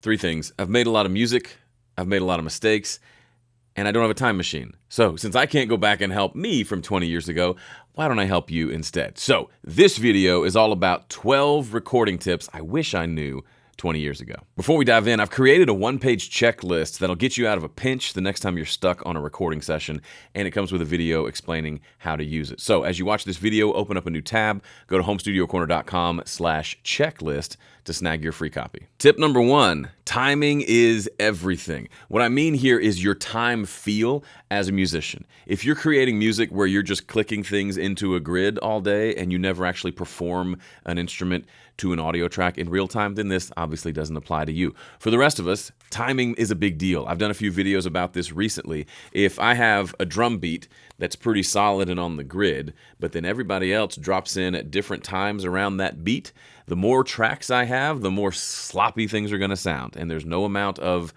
Three things. I've made a lot of music, I've made a lot of mistakes, and I don't have a time machine. So, since I can't go back and help me from 20 years ago, why don't I help you instead? So, this video is all about 12 recording tips I wish I knew 20 years ago. Before we dive in, I've created a one-page checklist that'll get you out of a pinch the next time you're stuck on a recording session, and it comes with a video explaining how to use it. So as you watch this video, open up a new tab, go to homestudiocorner.com/checklist to snag your free copy. Tip number 1, timing is everything. What I mean here is your time feel as a musician. If you're creating music where you're just clicking things into a grid all day and you never actually perform an instrument to an audio track in real time, then this obviously doesn't apply to you. For the rest of us, timing is a big deal. I've done a few videos about this recently. If I have a drum beat that's pretty solid and on the grid, but then everybody else drops in at different times around that beat, the more tracks I have, the more sloppy things are going to sound. And there's no amount of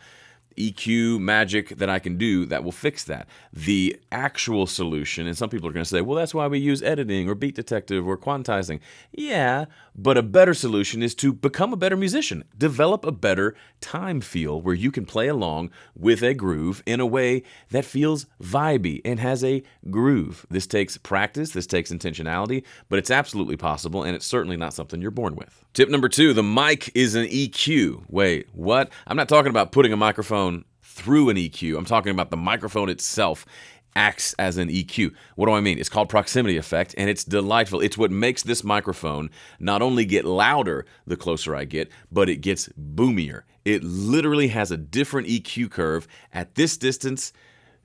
EQ magic that I can do that will fix that. The actual solution, and some people are going to say, well, that's why we use editing or beat detective or quantizing. Yeah, but a better solution is to become a better musician. Develop a better time feel where you can play along with a groove in a way that feels vibey and has a groove. This takes practice, this takes intentionality, but it's absolutely possible, and it's certainly not something you're born with. Tip number 2, the mic is an EQ. Wait, what? I'm not talking about putting a microphone through an EQ. I'm talking about the microphone itself acts as an EQ. What do I mean? It's called proximity effect, and it's delightful. It's what makes this microphone not only get louder the closer I get, but it gets boomier. It literally has a different EQ curve at this distance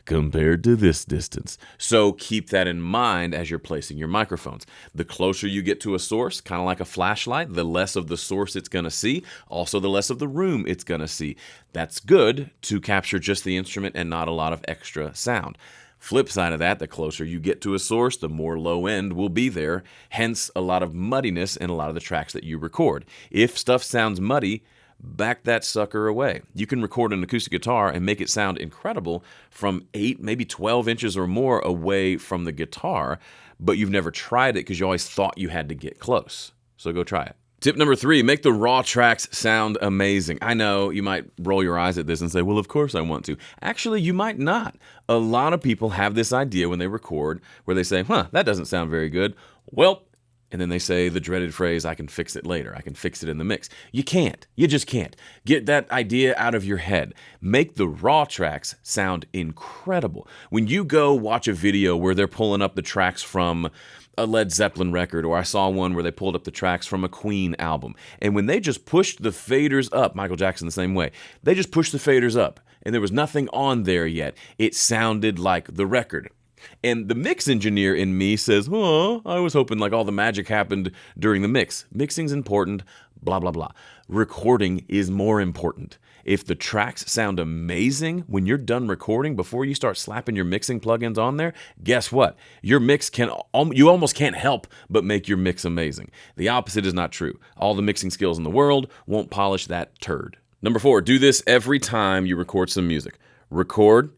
compared to this distance. So keep that in mind as you're placing your microphones. The closer you get to a source, kind of like a flashlight, the less of the source it's going to see, also the less of the room it's going to see. That's good to capture just the instrument and not a lot of extra sound. Flip side of that, the closer you get to a source, the more low end will be there, hence a lot of muddiness in a lot of the tracks that you record. If stuff sounds muddy, back that sucker away. You can record an acoustic guitar and make it sound incredible from 8, maybe 12 inches or more away from the guitar, but you've never tried it because you always thought you had to get close. So go try it. Tip number 3, make the raw tracks sound amazing. I know you might roll your eyes at this and say, well, of course I want to. Actually, you might not. A lot of people have this idea when they record where they say, that doesn't sound very good. Well, and then they say the dreaded phrase, I can fix it later. I can fix it in the mix. You can't. You just can't. Get that idea out of your head. Make the raw tracks sound incredible. When you go watch a video where they're pulling up the tracks from a Led Zeppelin record, or I saw one where they pulled up the tracks from a Queen album, and when they just pushed the faders up, Michael Jackson the same way, they just pushed the faders up, and there was nothing on there yet. It sounded like the record. And the mix engineer in me says, I was hoping like all the magic happened during the mix. Mixing's important, blah, blah, blah. Recording is more important. If the tracks sound amazing when you're done recording, before you start slapping your mixing plugins on there, guess what? Your mix you almost can't help but make your mix amazing. The opposite is not true. All the mixing skills in the world won't polish that turd. Number 4, do this every time you record some music. Record,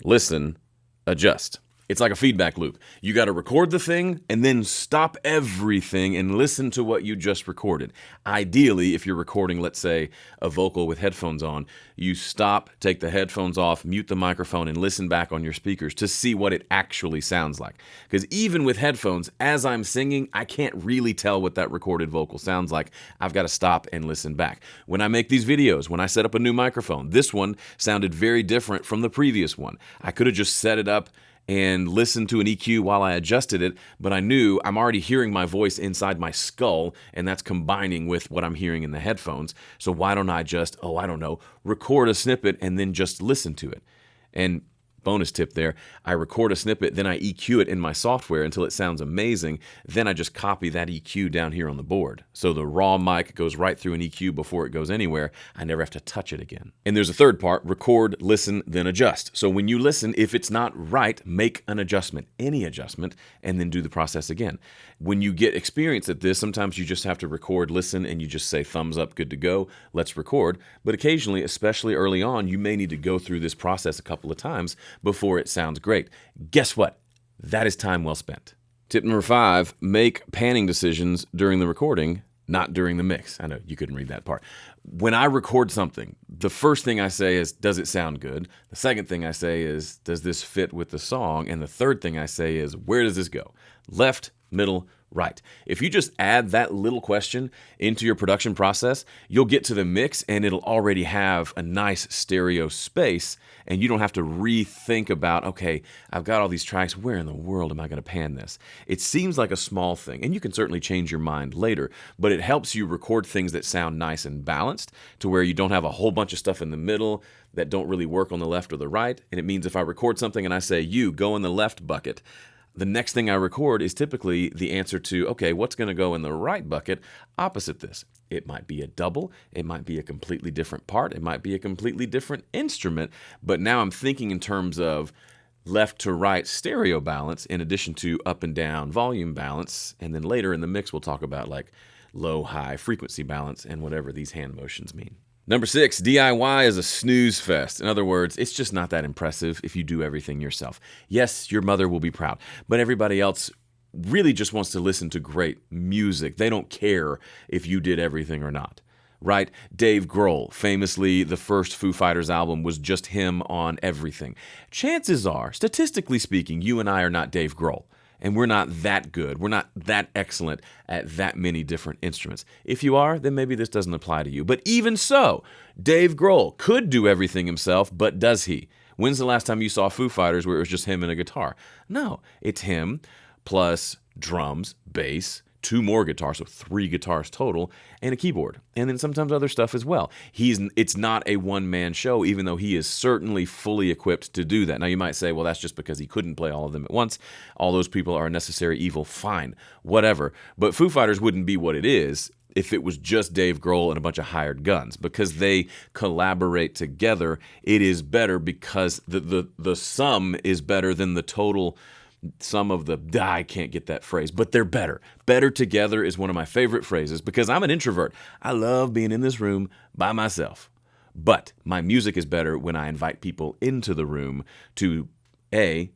listen, adjust. It's like a feedback loop. You got to record the thing and then stop everything and listen to what you just recorded. Ideally, if you're recording, let's say, a vocal with headphones on, you stop, take the headphones off, mute the microphone, and listen back on your speakers to see what it actually sounds like. Because even with headphones, as I'm singing, I can't really tell what that recorded vocal sounds like. I've got to stop and listen back. When I make these videos, when I set up a new microphone, this one sounded very different from the previous one. I could have just set it up and listened to an EQ while I adjusted it, but I knew I'm already hearing my voice inside my skull, and that's combining with what I'm hearing in the headphones. So why don't I just, record a snippet and then just listen to it? And bonus tip there, I record a snippet, then I EQ it in my software until it sounds amazing. Then I just copy that EQ down here on the board. So the raw mic goes right through an EQ before it goes anywhere. I never have to touch it again. And there's a third part, record, listen, then adjust. So when you listen, if it's not right, make an adjustment, any adjustment, and then do the process again. When you get experience at this, sometimes you just have to record, listen, and you just say thumbs up, good to go, let's record. But occasionally, especially early on, you may need to go through this process a couple of times before it sounds great. Guess what? That is time well spent. Tip number 5, make panning decisions during the recording not during the mix. I know you couldn't read that part. When I record something, the first thing I say is, does it sound good? The second thing I say is, does this fit with the song? And the third thing I say is, where does this go? Left, middle, right. If you just add that little question into your production process, you'll get to the mix and it'll already have a nice stereo space, and you don't have to rethink about, okay, I've got all these tracks, where in the world am I going to pan this? It seems like a small thing, and you can certainly change your mind later, but it helps you record things that sound nice and balanced to where you don't have a whole bunch of stuff in the middle that don't really work on the left or the right. And it means if I record something and I say, you go in the left bucket, the next thing I record is typically the answer to, okay, what's going to go in the right bucket opposite this? It might be a double. It might be a completely different part. It might be a completely different instrument. But now I'm thinking in terms of left to right stereo balance in addition to up and down volume balance. And then later in the mix, we'll talk about like low, high frequency balance and whatever these hand motions mean. Number 6, DIY is a snooze fest. In other words, it's just not that impressive if you do everything yourself. Yes, your mother will be proud, but everybody else really just wants to listen to great music. They don't care if you did everything or not, right? Dave Grohl, famously, the first Foo Fighters album was just him on everything. Chances are, statistically speaking, you and I are not Dave Grohl. And we're not that good. We're not that excellent at that many different instruments. If you are, then maybe this doesn't apply to you. But even so, Dave Grohl could do everything himself, but does he? When's the last time you saw Foo Fighters where it was just him and a guitar? No, it's him plus drums, bass, 2 more guitars, so 3 guitars total, and a keyboard. And then sometimes other stuff as well. It's not a one-man show, even though he is certainly fully equipped to do that. Now, you might say, well, that's just because he couldn't play all of them at once. All those people are a necessary evil. Fine, whatever. But Foo Fighters wouldn't be what it is if it was just Dave Grohl and a bunch of hired guns. Because they collaborate together, it is better because the sum is better than the total sum of the, I can't get that phrase, but they're better. Better together is one of my favorite phrases because I'm an introvert. I love being in this room by myself. But my music is better when I invite people into the room to A,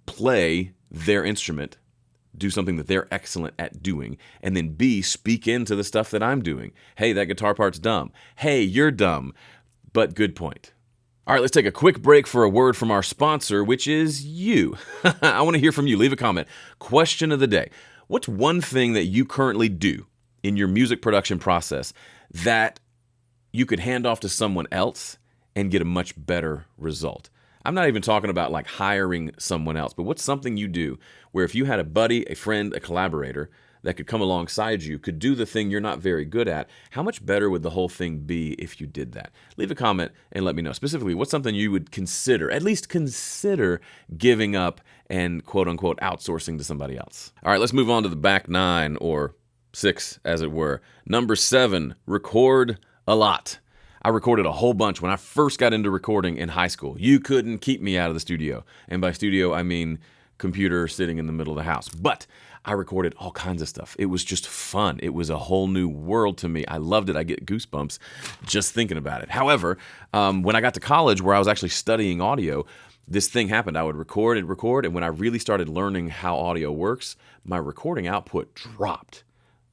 play their instrument, do something that they're excellent at doing, and then B, speak into the stuff that I'm doing. Hey, that guitar part's dumb. Hey, you're dumb. But good point. All right, let's take a quick break for a word from our sponsor, which is you. I want to hear from you. Leave a comment. Question of the day. What's one thing that you currently do in your music production process that you could hand off to someone else and get a much better result? I'm not even talking about like hiring someone else, but what's something you do where if you had a buddy, a friend, a collaborator that could come alongside you, could do the thing you're not very good at, how much better would the whole thing be if you did that? Leave a comment and let me know. Specifically, what's something you would consider, at least consider giving up and quote-unquote outsourcing to somebody else? All right, let's move on to the back 9, or 6, as it were. Number 7, record a lot. I recorded a whole bunch when I first got into recording in high school. You couldn't keep me out of the studio. And by studio, I mean computer sitting in the middle of the house. But I recorded all kinds of stuff. It was just fun. It was a whole new world to me. I loved it. I get goosebumps just thinking about it. However, when I got to college where I was actually studying audio, this thing happened. I would record, and when I really started learning how audio works, my recording output dropped.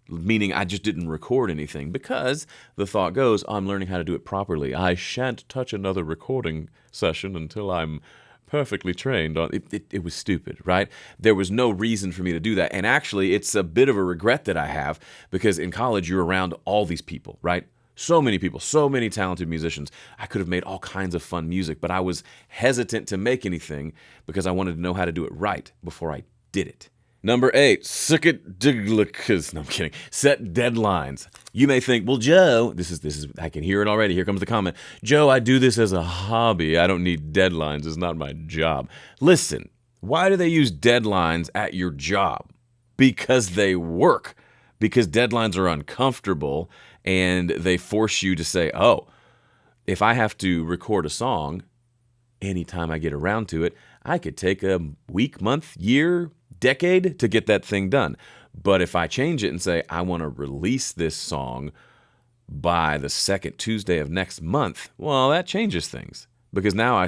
Meaning I just didn't record anything because the thought goes, I'm learning how to do it properly. I shan't touch another recording session until I'm perfectly trained on it. It was stupid, right? There was no reason for me to do that. And actually, it's a bit of a regret that I have because in college, you're around all these people, right? So many people, so many talented musicians. I could have made all kinds of fun music, but I was hesitant to make anything because I wanted to know how to do it right before I did it. Number 8, set deadlines. You may think, well, Joe, this is, I can hear it already. Here comes the comment. Joe, I do this as a hobby. I don't need deadlines. It's not my job. Listen, why do they use deadlines at your job? Because they work. Because deadlines are uncomfortable and they force you to say, oh, if I have to record a song, anytime I get around to it, I could take a week, month, year, decade to get that thing done. But if I change it and say, I want to release this song by the second Tuesday of next month, well, that changes things. Because now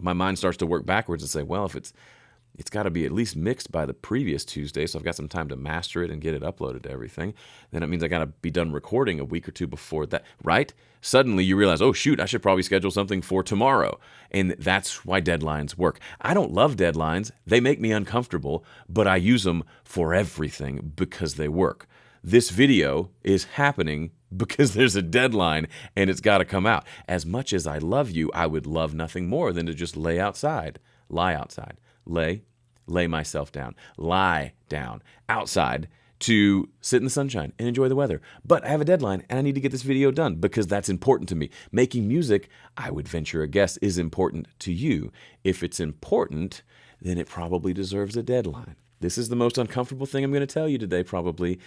my mind starts to work backwards and say, well, if it's got to be at least mixed by the previous Tuesday, so I've got some time to master it and get it uploaded to everything. Then it means I got to be done recording a week or two before that, right? Suddenly you realize, oh shoot, I should probably schedule something for tomorrow. And that's why deadlines work. I don't love deadlines. They make me uncomfortable, but I use them for everything because they work. This video is happening because there's a deadline and it's got to come out. As much as I love you, I would love nothing more than to just lie outside, lay myself down, lie down outside to sit in the sunshine and enjoy the weather. But I have a deadline and I need to get this video done because that's important to me. Making music, I would venture a guess, is important to you. If it's important, then it probably deserves a deadline. This is the most uncomfortable thing I'm going to tell you today, probably.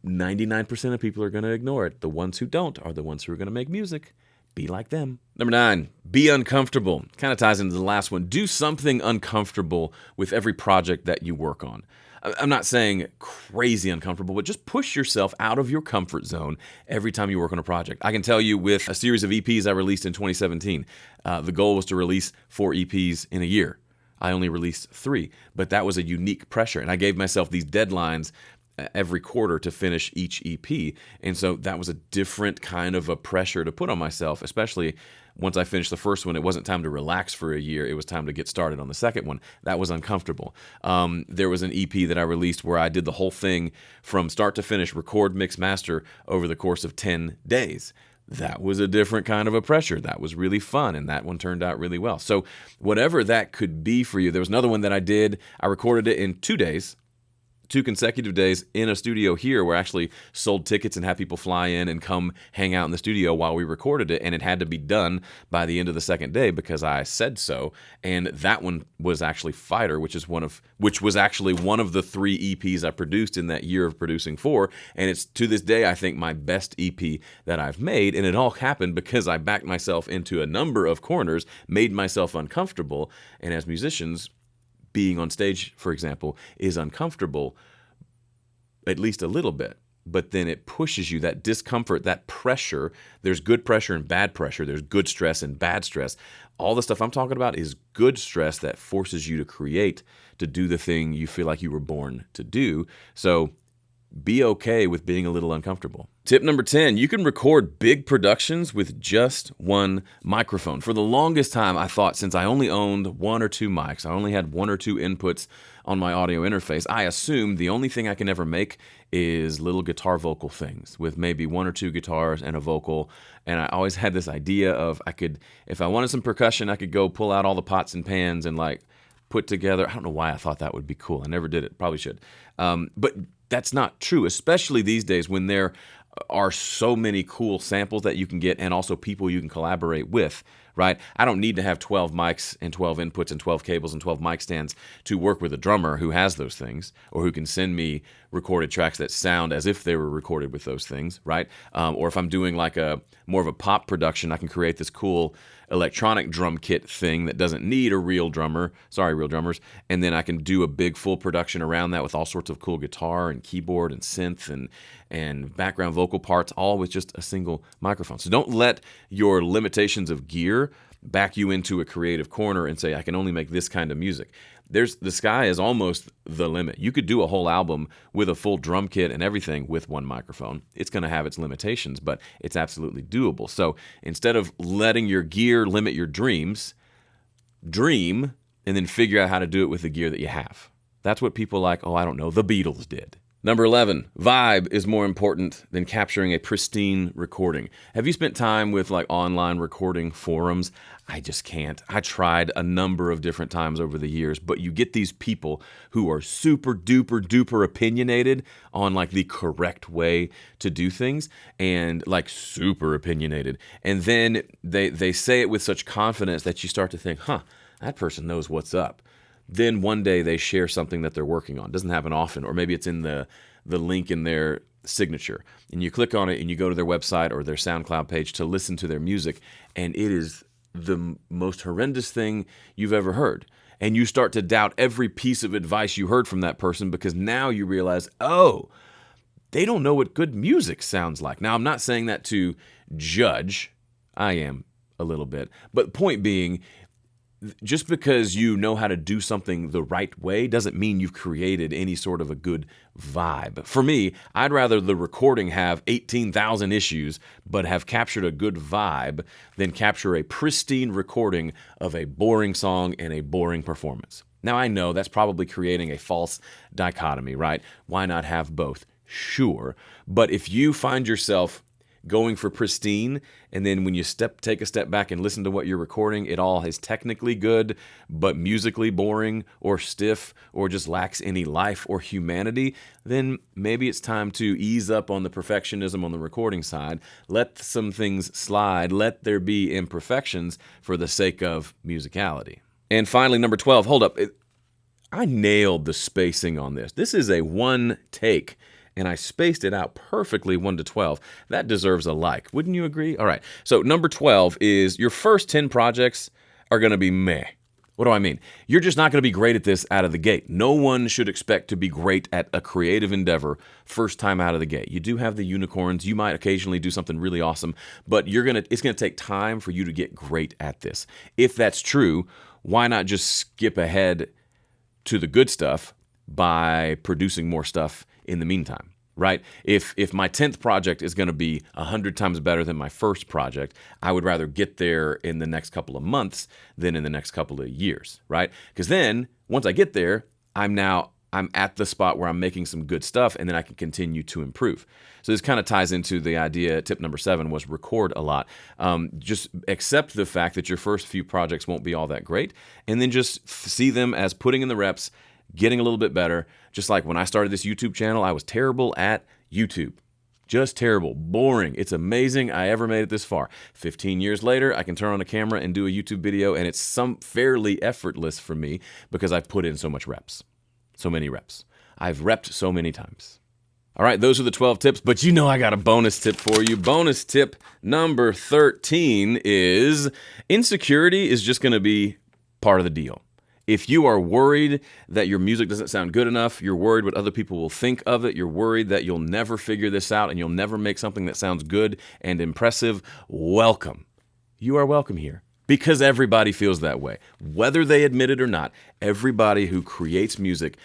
99% of people are going to ignore it. The ones who don't are the ones who are going to make music. Be like them. Number 9, be uncomfortable. Kind of ties into the last one. Do something uncomfortable with every project that you work on. I'm not saying crazy uncomfortable, but just push yourself out of your comfort zone every time you work on a project. I can tell you with a series of EPs I released in 2017, the goal was to release 4 EPs in a year. I only released 3, but that was a unique pressure. And I gave myself these deadlines every quarter to finish each EP. And so that was a different kind of a pressure to put on myself, especially once I finished the first one. It wasn't time to relax for a year. It was time to get started on the second one. That was uncomfortable. There was an EP that I released where I did the whole thing from start to finish, record, mix, master over the course of 10 days. That was a different kind of a pressure. That was really fun, and that one turned out really well. So whatever that could be for you, there was another one that I did. I recorded it in 2 days. 2 consecutive days in a studio here where I actually sold tickets and had people fly in and come hang out in the studio while we recorded it, and it had to be done by the end of the second day because I said so. And that one was actually Fighter, which was actually one of the 3 EPs I produced in that year of producing 4, and it's to this day I think my best EP that I've made, and it all happened because I backed myself into a number of corners, made myself uncomfortable, and as musicians, being on stage, for example, is uncomfortable, at least a little bit, but then it pushes you, that discomfort, that pressure. There's good pressure and bad pressure. There's good stress and bad stress. All the stuff I'm talking about is good stress that forces you to create, to do the thing you feel like you were born to do. So be okay with being a little uncomfortable. Tip number 10, you can record big productions with just one microphone. For the longest time, I thought since I only owned 1 or 2 mics, I only had 1 or 2 inputs on my audio interface, I assumed the only thing I can ever make is little guitar vocal things with maybe 1 or 2 guitars and a vocal. And I always had this idea of if I wanted some percussion, I could go pull out all the pots and pans and put together. I don't know why I thought that would be cool. I never did it. Probably should. But that's not true, especially these days when there are so many cool samples that you can get and also people you can collaborate with, right? I don't need to have 12 mics and 12 inputs and 12 cables and 12 mic stands to work with a drummer who has those things or who can send me recorded tracks that sound as if they were recorded with those things, right? Or if I'm doing more of a pop production, I can create this cool electronic drum kit thing that doesn't need a real drummer. Sorry, real drummers. And then I can do a big full production around that with all sorts of cool guitar and keyboard and synth and background vocal parts, all with just a single microphone. So don't let your limitations of gear back you into a creative corner and say, I can only make this kind of music. The sky is almost the limit. You could do a whole album with a full drum kit and everything with one microphone. It's going to have its limitations, but it's absolutely doable. So instead of letting your gear limit your dreams, dream and then figure out how to do it with the gear that you have. That's what people like, the Beatles did. Number 11, vibe is more important than capturing a pristine recording. Have you spent time with online recording forums? I just can't. I tried a number of different times over the years, but you get these people who are super duper duper opinionated on the correct way to do things and super opinionated. And then they say it with such confidence that you start to think, that person knows what's up. Then one day they share something that they're working on. It doesn't happen often, or maybe it's in the link in their signature. And you click on it and you go to their website or their SoundCloud page to listen to their music, and it is the most horrendous thing you've ever heard. And you start to doubt every piece of advice you heard from that person because now you realize, they don't know what good music sounds like. Now, I'm not saying that to judge. I am a little bit. But point being, just because you know how to do something the right way doesn't mean you've created any sort of a good vibe. For me, I'd rather the recording have 18,000 issues but have captured a good vibe than capture a pristine recording of a boring song and a boring performance. Now, I know that's probably creating a false dichotomy, right? Why not have both? Sure. But if you find yourself going for pristine, and then when you take a step back and listen to what you're recording, it all is technically good, but musically boring or stiff or just lacks any life or humanity, then maybe it's time to ease up on the perfectionism on the recording side. Let some things slide. Let there be imperfections for the sake of musicality. And finally, number 12, hold up. I nailed the spacing on this. This is a one take, and I spaced it out perfectly 1 to 12. That deserves a like. Wouldn't you agree? All right. So number 12 is your first 10 projects are going to be meh. What do I mean? You're just not going to be great at this out of the gate. No one should expect to be great at a creative endeavor first time out of the gate. You do have the unicorns. You might occasionally do something really awesome, but it's going to take time for you to get great at this. If that's true, why not just skip ahead to the good stuff by producing more stuff in the meantime, right? If my 10th project is going to be 100 times better than my first project, I would rather get there in the next couple of months than in the next couple of years, right? Because then once I get there, I'm at the spot where I'm making some good stuff, and then I can continue to improve. So this kind of ties into the idea, tip number 7 was record a lot. Just accept the fact that your first few projects won't be all that great, and then just see them as putting in the reps, getting a little bit better. Just like when I started this YouTube channel, I was terrible at YouTube. Just terrible, boring. It's amazing I ever made it this far. 15 years later, I can turn on a camera and do a YouTube video, and it's fairly effortless for me because I've put in so much reps. So many reps. I've repped so many times. All right, those are the 12 tips, but you know I got a bonus tip for you. Bonus tip number 13 is insecurity is just going to be part of the deal. If you are worried that your music doesn't sound good enough, you're worried what other people will think of it, you're worried that you'll never figure this out and you'll never make something that sounds good and impressive, welcome. You are welcome here. Because everybody feels that way. Whether they admit it or not, everybody who creates music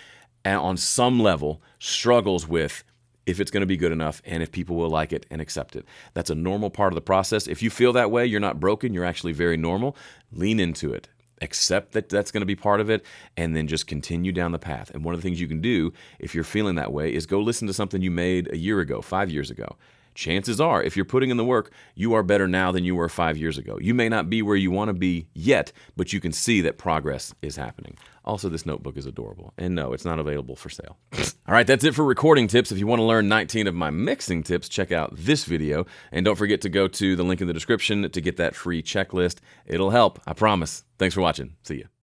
on some level struggles with if it's going to be good enough and if people will like it and accept it. That's a normal part of the process. If you feel that way, you're not broken, you're actually very normal. Lean into it. Accept that that's going to be part of it, and then just continue down the path. And one of the things you can do if you're feeling that way is go listen to something you made a year ago, 5 years ago. Chances are, if you're putting in the work, you are better now than you were 5 years ago. You may not be where you want to be yet, but you can see that progress is happening. Also, this notebook is adorable. And no, it's not available for sale. All right, that's it for recording tips. If you want to learn 19 of my mixing tips, check out this video. And don't forget to go to the link in the description to get that free checklist. It'll help, I promise. Thanks for watching. See ya.